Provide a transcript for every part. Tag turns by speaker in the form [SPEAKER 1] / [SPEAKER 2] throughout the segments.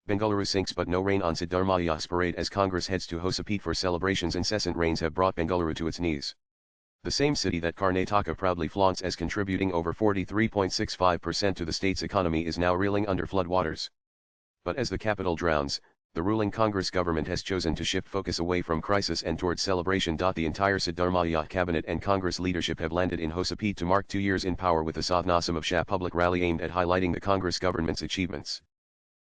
[SPEAKER 1] Bengaluru sinks but no rain on Siddaramaiahs parade as Congress heads to Hosapete for celebrations. Incessant rains have brought Bengaluru to its knees. The same city that Karnataka proudly flaunts as contributing over 43.65% to the state's economy is now reeling under floodwaters. But as the capital drowns, the ruling Congress government has chosen to shift focus away from crisis and towards celebration. The entire Siddaramaiah cabinet and Congress leadership have landed in Hosapete to mark 2 years in power with the Sathnasam of Shah public rally aimed at highlighting the Congress government's achievements.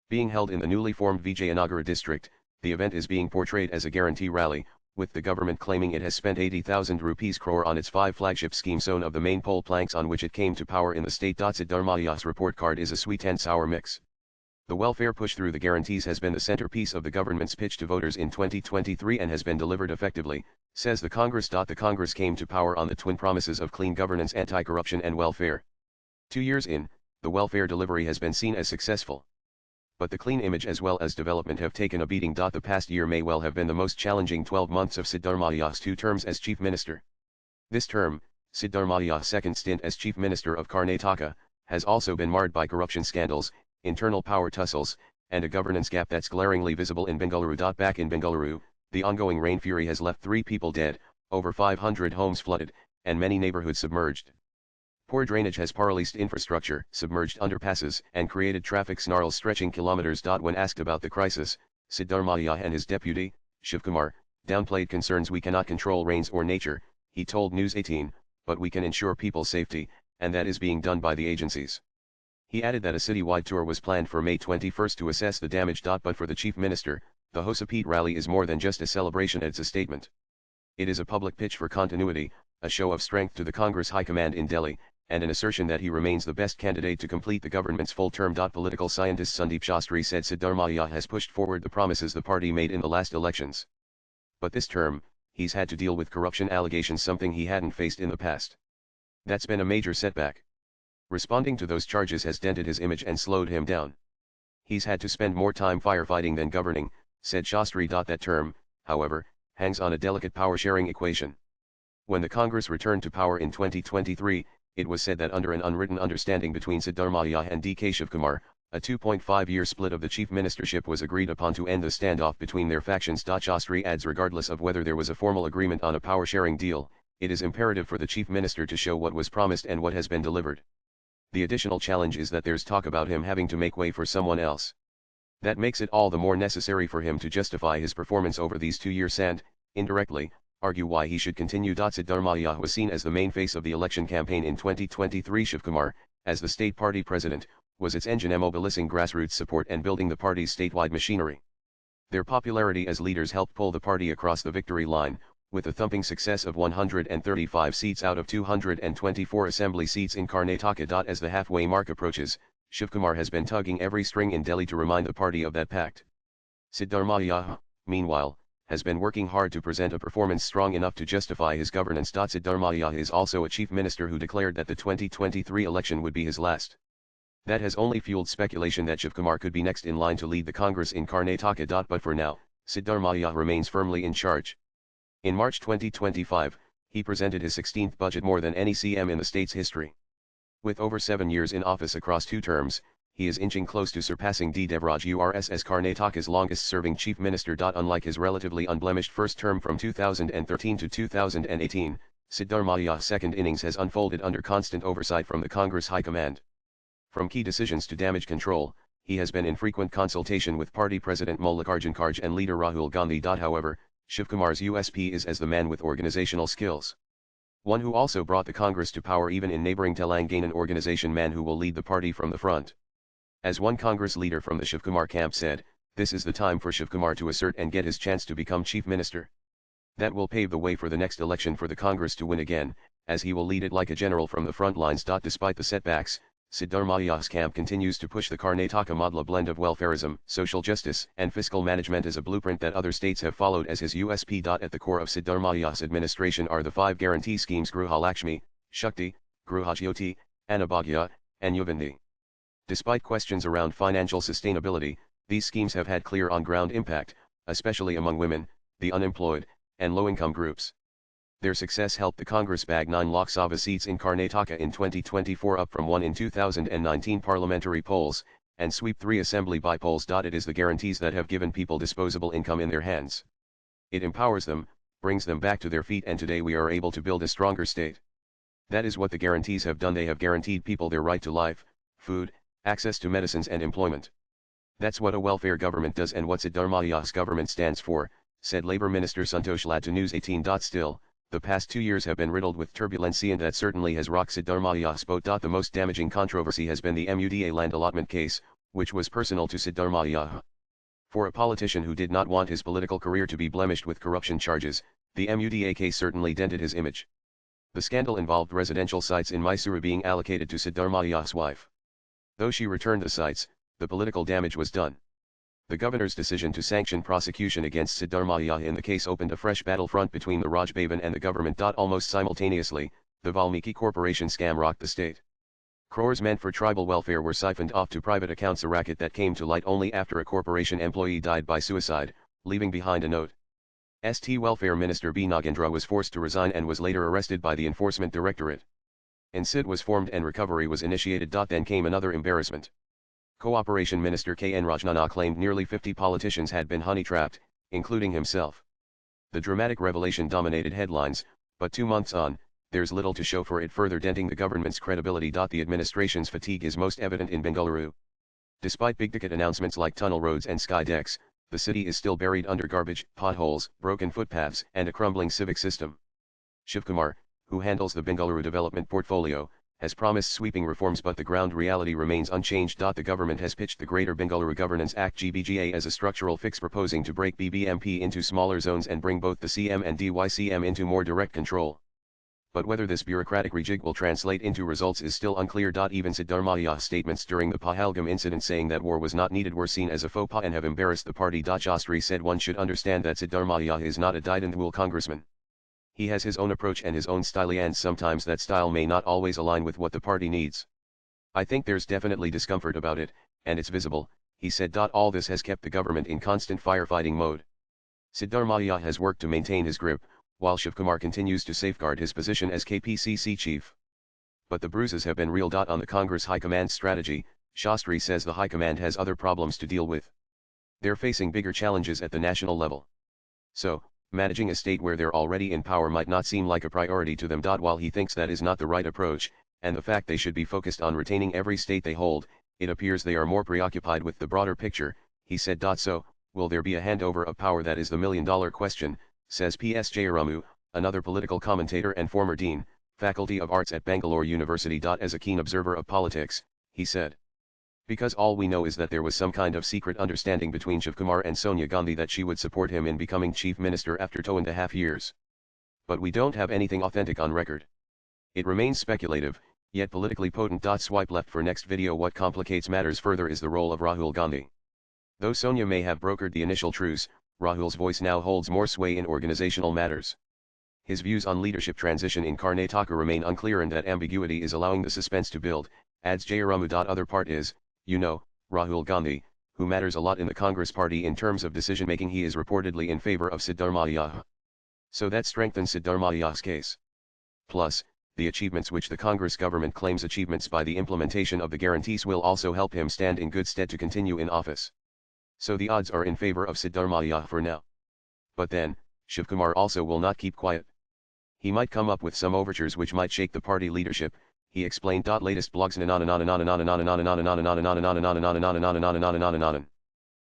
[SPEAKER 1] Being held in the newly formed Vijayanagara district, the event is being portrayed as a guarantee rally, with the government claiming it has spent 80,000 rupees crore on its 5 flagship schemes, one of the main pole planks on which it came to power in the state. Siddaramaiah's report card is a sweet and sour mix. The welfare push through the guarantees has been the centerpiece of the government's pitch to voters in 2023 and has been delivered effectively, says the Congress. The Congress came to power on the twin promises of clean governance, anti-corruption and welfare. 2 years in, the welfare delivery has been seen as successful. But the clean image as well as development have taken a beating. The past year may well have been the most challenging 12 months of Siddaramaiah's 2 terms as chief minister. This term, Siddaramaiah's second stint as chief minister of Karnataka, has also been marred by corruption scandals, internal power tussles, and a governance gap that's glaringly visible in Bengaluru. Back in Bengaluru, the ongoing rain fury has left 3 people dead, over 500 homes flooded, and many neighborhoods submerged. Poor drainage has paralysed infrastructure, submerged underpasses, and created traffic snarls stretching kilometers. When asked about the crisis, Siddaramaiah and his deputy, Shivkumar, downplayed concerns. We cannot control rains or nature, he told News 18, but we can ensure people's safety, and that is being done by the agencies. He added that a citywide tour was planned for May 21 to assess the damage. But for the chief minister, the Hosapete rally is more than just a celebration, it's a statement. It is a public pitch for continuity, a show of strength to the Congress High Command in Delhi, and an assertion that he remains the best candidate to complete the government's full term. Political scientist Sandeep Shastri said Siddaramaiah has pushed forward the promises the party made in the last elections. But this term, he's had to deal with corruption allegations, something he hadn't faced in the past. That's been a major setback. Responding to those charges has dented his image and slowed him down. He's had to spend more time firefighting than governing, said Shastri. That term, however, hangs on a delicate power-sharing equation. When the Congress returned to power in 2023, it was said that under an unwritten understanding between Siddaramaiah and D.K. Shivkumar, a 2.5-year split of the chief ministership was agreed upon to end the standoff between their factions. Shastri adds, regardless of whether there was a formal agreement on a power-sharing deal, it is imperative for the chief minister to show what was promised and what has been delivered. The additional challenge is that there's talk about him having to make way for someone else. That makes it all the more necessary for him to justify his performance over these 2 years and, indirectly, argue why he should continue. Siddaramaiah was seen as the main face of the election campaign in 2023. Shivkumar, as the state party president, was its engine mobilizing grassroots support and building the party's statewide machinery. Their popularity as leaders helped pull the party across the victory line, with a thumping success of 135 seats out of 224 assembly seats in Karnataka. As the halfway mark approaches, Shivkumar has been tugging every string in Delhi to remind the party of that pact. Siddaramaiah, meanwhile, has been working hard to present a performance strong enough to justify his governance. Siddaramaiah is also a chief minister who declared that the 2023 election would be his last. That has only fueled speculation that Shivkumar could be next in line to lead the Congress in Karnataka. But for now, Siddaramaiah remains firmly in charge. In March 2025, he presented his 16th budget, more than any CM in the state's history. With over 7 years in office across 2 terms, he is inching close to surpassing D. Devraj Urs as Karnataka's longest-serving chief minister. Unlike his relatively unblemished first term from 2013 to 2018, Siddaramaiah's second innings has unfolded under constant oversight from the Congress High Command. From key decisions to damage control, he has been in frequent consultation with party president Mallikarjun Kharge and leader Rahul Gandhi. However, Shivkumar's USP is as the man with organizational skills. One who also brought the Congress to power even in neighboring Telangana, an organization man who will lead the party from the front. As one Congress leader from the Shivkumar camp said, this is the time for Shivkumar to assert and get his chance to become chief minister. That will pave the way for the next election for the Congress to win again, as he will lead it like a general from the front lines. Despite the setbacks, Siddaramaiah's camp continues to push the Karnataka model, a blend of welfarism, social justice, and fiscal management as a blueprint that other states have followed as his USP. At the core of Siddaramaiah's administration are the 5 guarantee schemes: Gruhalakshmi, Shakti, Gruhajyoti, Annabhagya, and Yuvandi. Despite questions around financial sustainability, these schemes have had clear on-ground impact, especially among women, the unemployed, and low-income groups. Their success helped the Congress bag 9 Lok Sabha seats in Karnataka in 2024, up from 1 in 2019 parliamentary polls, and sweep 3 assembly by polls. It is the guarantees that have given people disposable income in their hands. It empowers them, brings them back to their feet, and today we are able to build a stronger state. That is what the guarantees have done. They have guaranteed people their right to life, food, access to medicines and employment. That's what a welfare government does and what Siddaramaiahs government stands for, said Labour Minister Santosh Lad to News 18. Still, the past 2 years have been riddled with turbulence, and that certainly has rocked Siddaramaiah's boat. The most damaging controversy has been the MUDA land allotment case, which was personal to Siddaramaiah. For a politician who did not want his political career to be blemished with corruption charges, the MUDA case certainly dented his image. The scandal involved residential sites in Mysuru being allocated to Siddaramaiah's wife. Though she returned the sites, the political damage was done. The governor's decision to sanction prosecution against Siddaramaiah in the case opened a fresh battlefront between the Raj Bhavan and the government. Almost simultaneously, the Valmiki Corporation scam rocked the state. Crores meant for tribal welfare were siphoned off to private accounts, a racket that came to light only after a corporation employee died by suicide, leaving behind a note. St. Welfare Minister B. Nagendra was forced to resign and was later arrested by the Enforcement Directorate. NCID was formed and recovery was initiated. Then came another embarrassment. Cooperation Minister K. N. Rajnana claimed nearly 50 politicians had been honey-trapped, including himself. The dramatic revelation dominated headlines, but 2 months on, there's little to show for it, further denting the government's credibility. The administration's fatigue is most evident in Bengaluru. Despite big-ticket announcements like tunnel roads and sky decks, the city is still buried under garbage, potholes, broken footpaths, and a crumbling civic system. Shivkumar, who handles the Bengaluru development portfolio, has promised sweeping reforms, but the ground reality remains unchanged. The government has pitched the Greater Bengaluru Governance Act (GBGA) as a structural fix, proposing to break BBMP into smaller zones and bring both the CM and DYCM into more direct control. But whether this bureaucratic rejig will translate into results is still unclear. Even Siddaramaiah's statements during the Pahalgam incident saying that war was not needed were seen as a faux pas and have embarrassed the party. Shastri said one should understand that Siddaramaiah is not a Didandhul congressman. He has his own approach and his own style, and sometimes that style may not always align with what the party needs. I think there's definitely discomfort about it, and it's visible, he said. All this has kept the government in constant firefighting mode. Siddaramaiah has worked to maintain his grip, while Shivkumar continues to safeguard his position as KPCC chief. But the bruises have been real. On the Congress High Command's strategy, Shastri says the High Command has other problems to deal with. They're facing bigger challenges at the national level. So, managing a state where they're already in power might not seem like a priority to them. While he thinks that is not the right approach, and the fact they should be focused on retaining every state they hold, it appears they are more preoccupied with the broader picture, he said. So, will there be a handover of power? That is the million-dollar question, says P.S. Jayaramu, another political commentator and former dean, Faculty of Arts at Bangalore University. As a keen observer of politics, he said. Because all we know is that there was some kind of secret understanding between Shivkumar and Sonia Gandhi that she would support him in becoming chief minister after 2.5 years. But we don't have anything authentic on record. It remains speculative, yet politically potent. Swipe left for next video. What complicates matters further is the role of Rahul Gandhi. Though Sonia may have brokered the initial truce, Rahul's voice now holds more sway in organizational matters. His views on leadership transition in Karnataka remain unclear, and that ambiguity is allowing the suspense to build, adds Jayaramu. Other part is, Rahul Gandhi, who matters a lot in the Congress party in terms of decision-making. He is reportedly in favor of Siddaramaiah. So that strengthens Siddaramaiah's case. Plus, the achievements which the Congress government claims achievements by the implementation of the guarantees will also help him stand in good stead to continue in office. So the odds are in favor of Siddaramaiah for now. But then, Shivkumar also will not keep quiet. He might come up with some overtures which might shake the party leadership, he explained. Latest blogs.